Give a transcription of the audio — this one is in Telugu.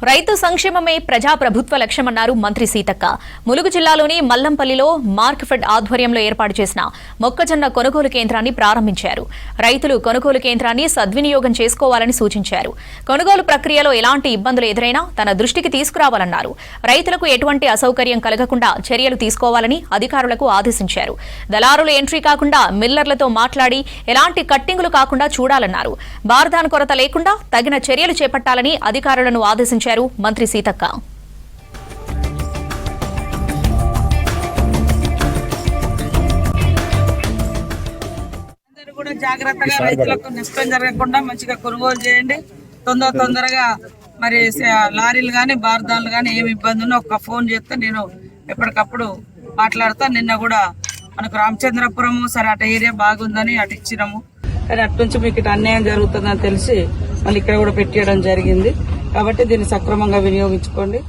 రైతు సంక్షేమమే ప్రజాప్రభుత్వ లక్ష్యమన్నారు మంత్రి సీతక్క. ములుగు జిల్లాలోని మల్లంపల్లిలో మార్క్ఫెడ్ ఆధ్వర్యంలో ఏర్పాటు చేసిన మొక్కజొన్న కొనుగోలు కేంద్రాన్ని ప్రారంభించారు. రైతులు కొనుగోలు కేంద్రాన్ని సద్వినియోగం చేసుకోవాలని సూచించారు. కొనుగోలు ప్రక్రియలో ఎలాంటి ఇబ్బందులు ఎదురైనా తన దృష్టికి తీసుకురావాలన్నారు. రైతులకు ఎటువంటి అసౌకర్యం కలగకుండా చర్యలు తీసుకోవాలని అధికారులకు ఆదేశించారు. దళారుల ఎంట్రీ కాకుండా మిల్లర్లతో మాట్లాడి ఎలాంటి కట్టింగులు కాకుండా చూడాలన్నారు. బార్దాన్ కొరత లేకుండా తగిన చర్యలు చేపట్టాలని అధికారులను ఆదేశించారు మంత్రి సీతక్క. అందరూ కూడా జాగ్రత్తగా రైతులకు నష్టం జరగకుండా మంచిగా కొనుగోలు చేయండి. తొందరగా మరి లారీలు కానీ బార్దాన్లు కానీ ఏమి ఇబ్బంది ఉన్నా ఒక్క ఫోన్ చేస్తే నేను ఎప్పటికప్పుడు మాట్లాడతా. నిన్న కూడా మనకు రామచంద్రపురం సరే అటు ఏరియా బాగుందని అటు ఇచ్చినాము, కానీ అటు నుంచి మీకు ఇటు అన్యాయం జరుగుతుందని తెలిసి మళ్ళీ ఇక్కడ కూడా పెట్టేయడం జరిగింది. కాబట్టి దీన్ని సక్రమంగా వినియోగించుకోండి.